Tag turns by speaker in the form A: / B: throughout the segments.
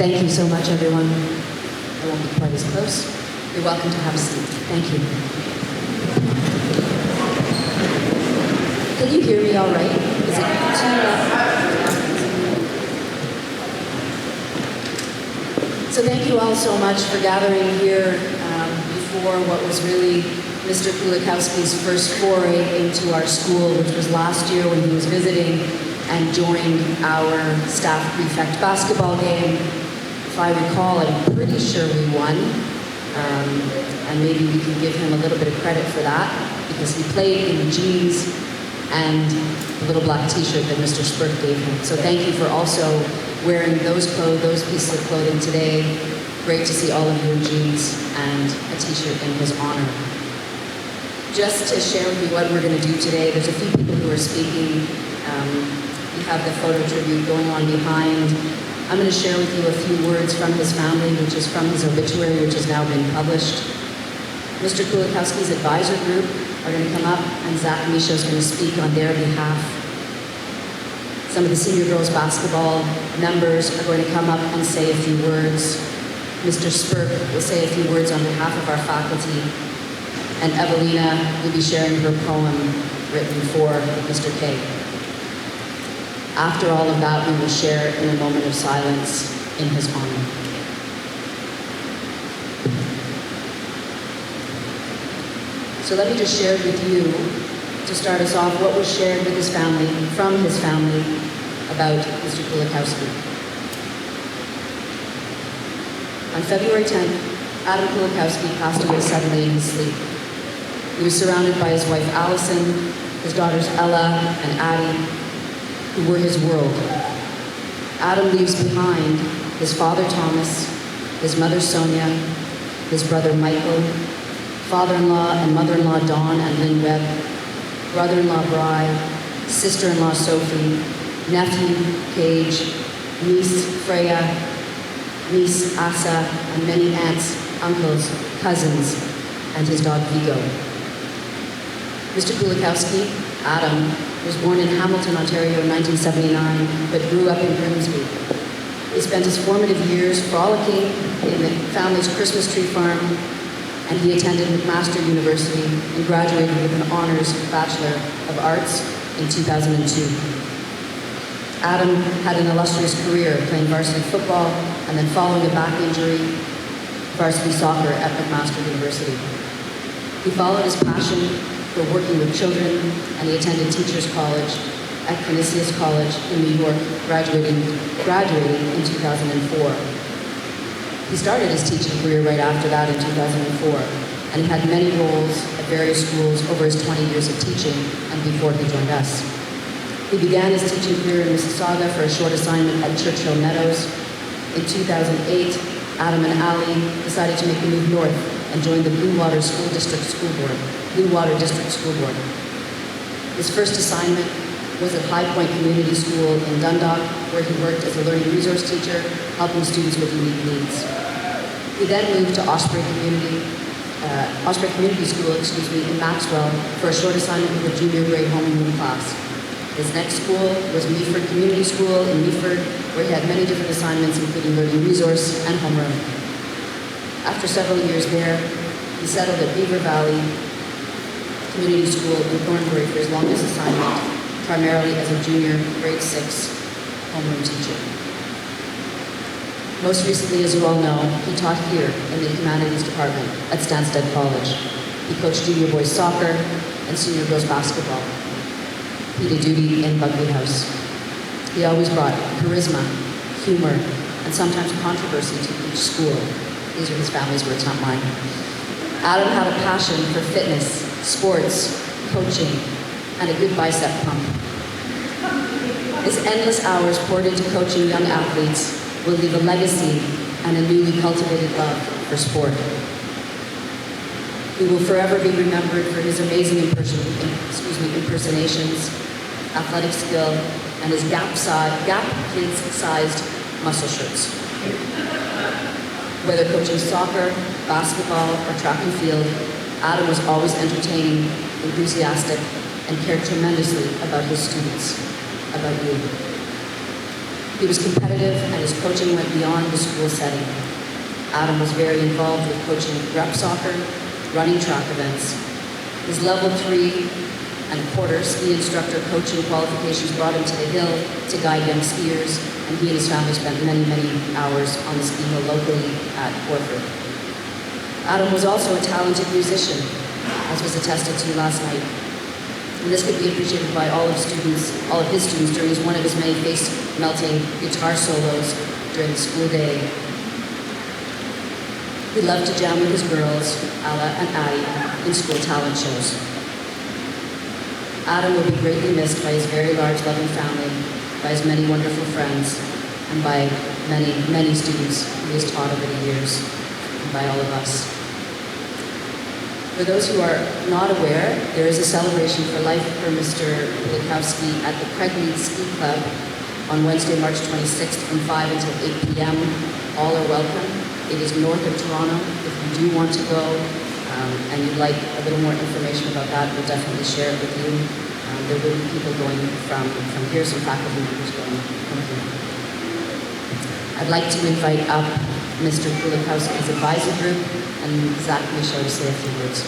A: Thank you so much, everyone. I won't be quite as close. You're welcome to have a seat. Thank you. Can you hear me all right? Is it too loud? So thank you all so much for gathering here before what was really Mr. Kulakowsky's first foray into our school, which was last year when he was visiting and joined our staff prefect basketball game. If I recall, I'm pretty sure we won. And maybe we can give him a little bit of credit for that, because he played in jeans and the little black t-shirt that Mr. Spurk gave him. So thank you for also wearing those clothes, those pieces of clothing today. Great to see all of you in jeans and a t-shirt in his honor. Just to share with you what we're going to do today, there's a few people who are speaking. We have the photo tribute going on behind. I'm going to share with you a few words from his family, which is from his obituary, which has now been published. Mr. Kulakowsky's advisor group are going to come up, and Zach Misha is going to speak on their behalf. Some of the senior girls basketball members are going to come up and say a few words. Mr. Spurk will say a few words on behalf of our faculty, and Evelina will be sharing her poem written for Mr. K. After all of that, we will share in a moment of silence in his honor. So let me just share with you, to start us off, what was shared with his family, from his family, about Mr. Kulakowsky. On February 10th, Adam Kulakowsky passed away suddenly in his sleep. He was surrounded by his wife Allison, his daughters Ella and Addie, who were his world. Adam leaves behind his father Thomas, his mother Sonia, his brother Michael, father-in-law and mother-in-law Dawn and Lynn Webb, brother-in-law Bri, sister-in-law Sophie, nephew Paige, niece Freya, niece Asa, and many aunts, uncles, cousins, and his dog Vigo. Mr. Kulakowsky, Adam, was born in Hamilton, Ontario in 1979, but grew up in Grimsby. He spent his formative years frolicking in the family's Christmas tree farm, and he attended McMaster University and graduated with an honors Bachelor of Arts in 2002. Adam had an illustrious career playing varsity football and then, following a back injury, varsity soccer at McMaster University. He followed his passion for working with children, and he attended Teachers College at Canisius College in New York, graduating in 2004. He started his teaching career right after that in 2004, and he had many roles at various schools over his 20 years of teaching and before he joined us. He began his teaching career in Mississauga for a short assignment at Churchill Meadows. In 2008, Adam and Ali decided to make the move north and joined the Blue Water District School Board. His first assignment was at High Point Community School in Dundalk, where he worked as a learning resource teacher, helping students with unique needs. He then moved to Osprey Community School, in Maxwell for a short assignment with a junior grade homeroom class. His next school was Meaford Community School in Meaford, where he had many different assignments, including learning resource and homeroom. After several years there, he settled at Beaver Valley Community School in Thornbury for his longest assignment, primarily as a junior grade 6 homeroom teacher. Most recently, as you all know, he taught here in the Humanities Department at Stansted College. He coached junior boys soccer and senior girls basketball. He did duty in Buckley House. He always brought charisma, humor, and sometimes controversy to each school. These are his family's words, not mine. Adam had a passion for fitness, sports, coaching, and a good bicep pump. His endless hours poured into coaching young athletes will leave a legacy and a newly cultivated love for sport. He will forever be remembered for his amazing impersonations, athletic skill, and his Gap kids-sized muscle shirts. Whether coaching soccer, basketball, or track and field, Adam was always entertaining, enthusiastic, and cared tremendously about his students, about you. He was competitive and his coaching went beyond the school setting. Adam was very involved with coaching rep soccer, running track events. His level 3 and quarter ski instructor coaching qualifications brought him to the hill to guide young skiers, and he and his family spent many, many hours on the ski hill locally at Corford. Adam was also a talented musician, as was attested to last night. And this could be appreciated by all of his students during one of his many face-melting guitar solos during the school day. He loved to jam with his girls, Ella and Addie, in school talent shows. Adam will be greatly missed by his very large, loving family, by his many wonderful friends, and by many, many students he has taught over the years, and by all of us. For those who are not aware, there is a celebration for life for Mr. Kulakowsky at the Craigmead Ski Club on Wednesday, March 26th from 5 until 8 p.m. All are welcome. It is north of Toronto. If you do want to go and you'd like a little more information about that, we'll definitely share it with you. There will be people going from here, some faculty members going from here. I'd like to invite up Mr. Kulakowsky's advisor group and Zach Michaud to say a few words.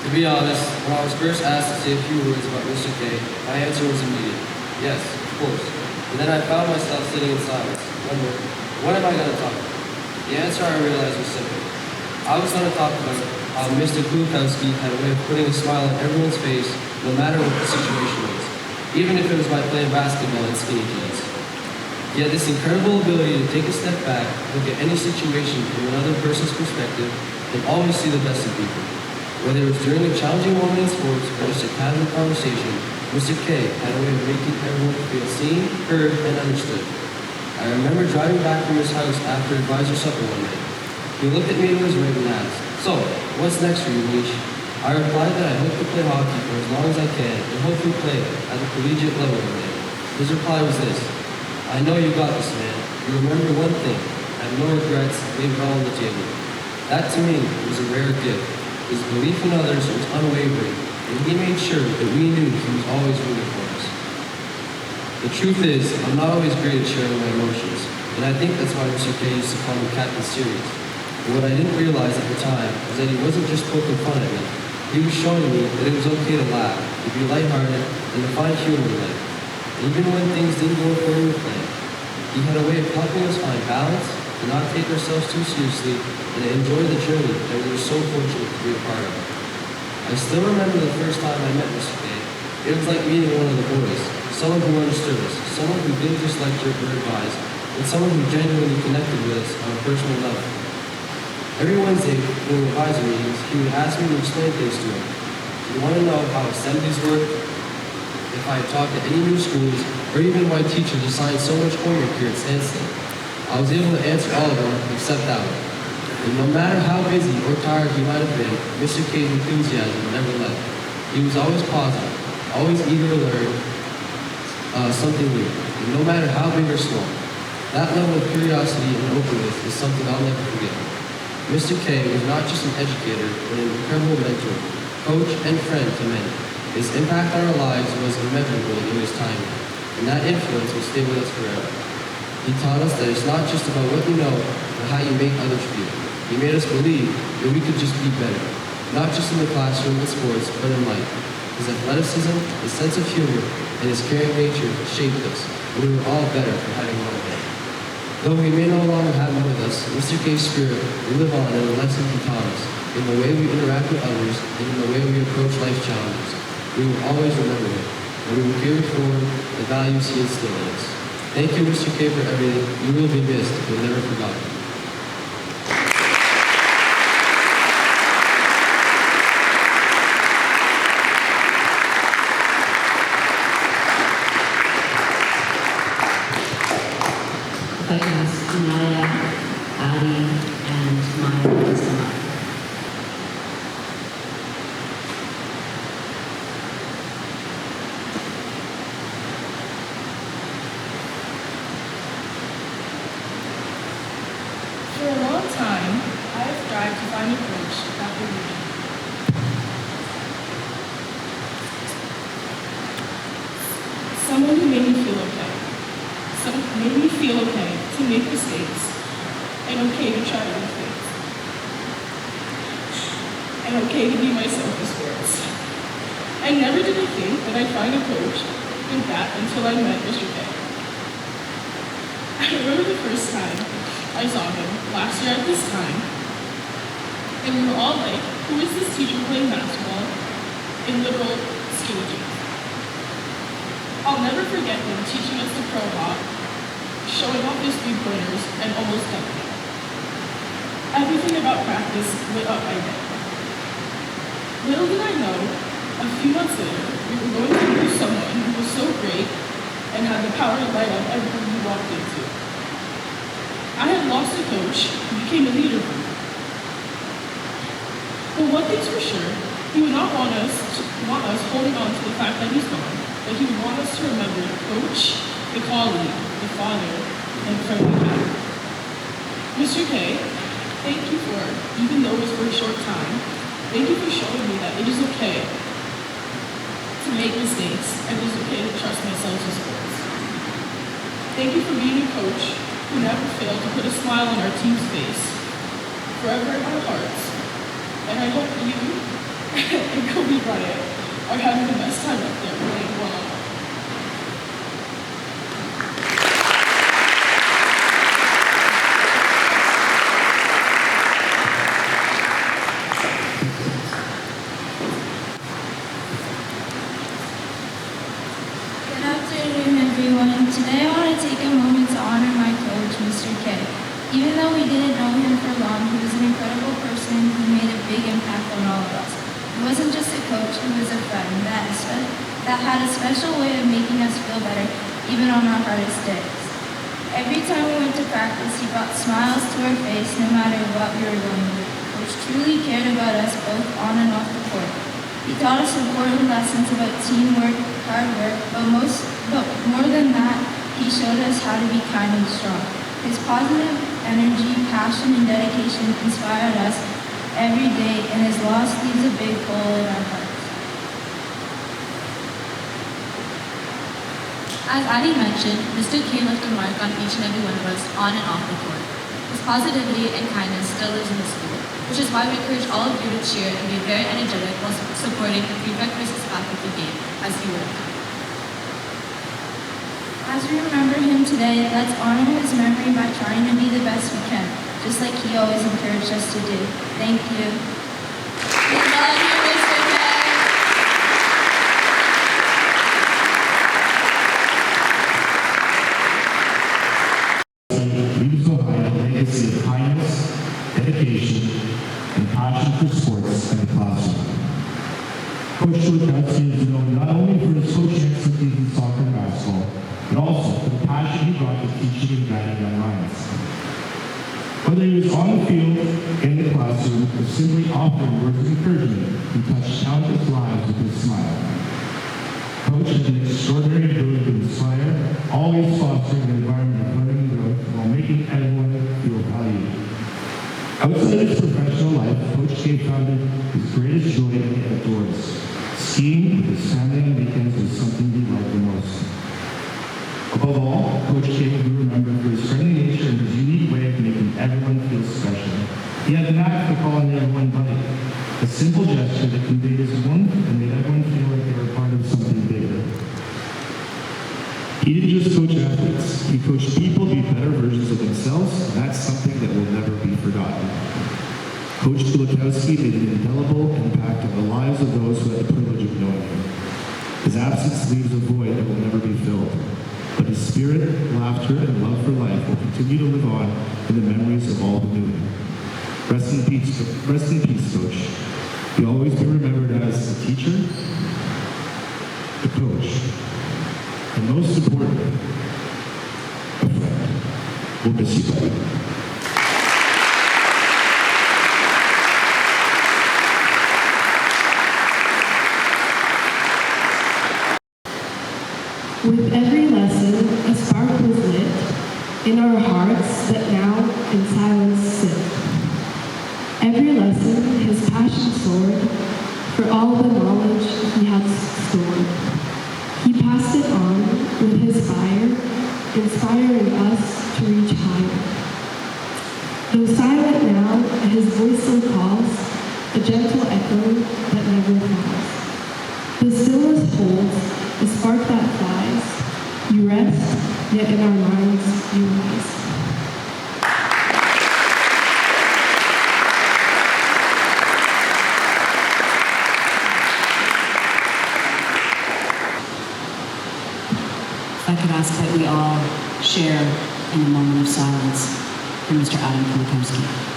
B: To be honest, when I was first asked to say a few words about Mr. K, my answer was immediate. Yes, of course. And then I found myself sitting in silence, wondering, what am I going to talk about? The answer I realized was simple. I was going to talk about how Mr. Kulakowsky had a way of putting a smile on everyone's face, no matter what the situation was, even if it was by playing basketball in skinny jeans. He had this incredible ability to take a step back, look at any situation from another person's perspective, and always see the best in people. Whether it was during a challenging moment in sports or just a casual conversation, Mr. K had a way of making everyone feel seen, heard, and understood. I remember driving back from his house after advisor supper one night. He looked at me to his right and asked, "So, what's next for you, Nish?" I replied that I hope to play hockey for as long as I can and hopefully play at the collegiate level one day. His reply was this: "I know you got this, man. You remember one thing. I have no regrets, leave it all on the table." That to me was a rare gift. His belief in others was unwavering, and he made sure that we knew he was always rooting for us. The truth is, I'm not always great at sharing my emotions, and I think that's why Mr. K used to call me Captain Serious. But what I didn't realize at the time was that he wasn't just poking fun at me. He was showing me that it was okay to laugh, to be lighthearted, and to find humor in life. Even when things didn't go according to plan, he had a way of helping us find balance, to not take ourselves too seriously, and to enjoy the journey that we were so fortunate to be a part of. I still remember the first time I met Mr. K. It was like meeting one of the boys, someone who understood us, someone who didn't just lecture or advise, and someone who genuinely connected with us on a personal level. Every Wednesday during advisor meetings, he would ask me to explain things to him. He wanted to know how assemblies work, if I had talked to any new schools, or even why teachers assigned so much homework here at Stansted. I was able to answer all of them except that one. And no matter how busy or tired he might have been, Mr. K's enthusiasm never left. He was always positive, always eager to learn something new, and no matter how big or small. That level of curiosity and openness is something I'll never forget. Mr. K was not just an educator, but an incredible mentor, coach, and friend to many. His impact on our lives was immeasurable in his time, and that influence will stay with us forever. He taught us that it's not just about what you know, but how you make others feel. He made us believe that we could just be better, not just in the classroom and sports, but in life. His athleticism, his sense of humor, and his caring nature shaped us, and we were all better for having one of them. Though we may no longer have him with us, Mr. K's spirit will live on in the lessons he taught us, in the way we interact with others, and in the way we approach life's challenges. We will always remember him, and we will carry forward the values he instilled in us. Thank you, Mr. K, for everything. You will be missed, but never forgotten.
A: If I can ask Naya, Addie, and Maya to come up.
C: For a long time, I have strived to find a coach that would lead me. Someone who made me and okay to try new things, and okay to be myself in sports. I never did think that I'd find a coach like that until I met Mr. K. I remember the first time I saw him last year at this time, and we were all like, who is this teacher playing basketball in little skinny jeans? I'll never forget him teaching us the pro hop, showing off his three-pointers, and almost dunking. Everything about practice lit up my day. Little did I know, a few months later, we were going to lose someone who was so great and had the power to light up everyone we walked into. I had lost a coach who became a leader for me. But one thing's for sure, he would not want us holding on to the fact that he's gone, but he would want us to remember the coach, the colleague, the father, and friend we had. Mr. K, thank you for, even though it was for a short time, thank you for showing me that it is okay to make mistakes and it is okay to trust myself in sports. Thank you for being a coach who never failed to put a smile on our team's face, forever in our hearts. And I hope you and Kobe Bryant are having the best time up there playing one-on-one.
D: Good afternoon, everyone. Today I want to take a moment to honor my coach, Mr. K. Even though we didn't know him for long, he was an incredible person who made a big impact on all of us. He wasn't just a coach, he was a friend that had a special way of making us feel better, even on our hardest days. Every time we went to practice, he brought smiles to our face no matter what we were going through. Coach truly cared about us both on and off the court. He taught us important lessons about teamwork, hard work, but more than that, he showed us how to be kind and strong. His positive energy, passion, and dedication inspired us every day, and his loss leaves a big hole in our hearts.
E: As Addie mentioned, Mr. K left a mark on each and every one of us on and off the court. His positivity and kindness still lives in the school, which is why we encourage all of you to cheer and be very energetic while supporting the Prefect versus Faculty game as he would have done.
D: As we remember him today, let's honor his memory by trying to be the best we can, just like he always encouraged us to do. Thank you.
E: We love you, Mr. K.
F: Leaves behind a legacy of kindness, dedication, and passion for sports and the classroom. Coach Kulakowsky is known not only for his coaching expertise in soccer and basketball, but also for the passion he brought to teaching and guiding young minds. Whether he was on the field, in the classroom, or simply offering words of encouragement, he touched countless lives with his smile. Coach has an extraordinary ability to inspire, always fostering an environment of learning and growth while making everyone feel valued. Outside of his professional life, Coach K founded his greatest joy in the outdoors. Skiing with his family on weekends was something he loved the most. Above all, Coach K will be remembered for his friendly nature and his unique way of making everyone feel special. He had a knack for calling everyone buddy, a simple gesture that conveyed his warmth and made everyone feel like they were part of something bigger. He didn't just coach athletes, he coached people to be better versions of themselves, and that's something that will never be forgotten. Coach Kulakowsky made an indelible impact on the lives of those who had the privilege of knowing him. His absence leaves a void that will never be filled. But his spirit, laughter, and love for life will continue to live on in the memories of all who knew him. Rest in peace, Coach. You'll always be remembered as a teacher, a coach, and most importantly, a friend. We'll miss you, buddy.
G: With every lesson, a spark was lit in our hearts that now in silence sit. Every lesson, his passion soared for all the knowledge he had stored. He passed it on with his fire, inspiring us to reach higher. Though silent now, his voice still calls, a gentle echo that never falls. The stillness holds a spark that flies. You rest, yet in our minds you rise.
H: If I could ask that we all share in a moment of silence for Mr. Adam Kulakowsky.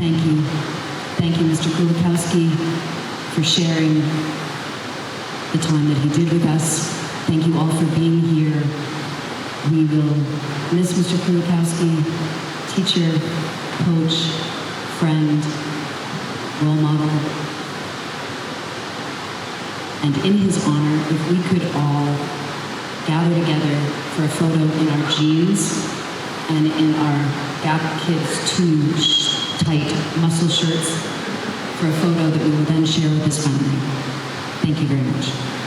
H: Thank you. Thank you, Mr. Kulakowsky, for sharing the time that he did with us. Thank you all for being here. We will miss Mr. Kulakowsky, teacher, coach, friend, role model. And in his honor, if we could all gather together for a photo in our jeans and in our Gap Kids 2 tight muscle shirts for a photo that we will then share with his family. Thank you very much.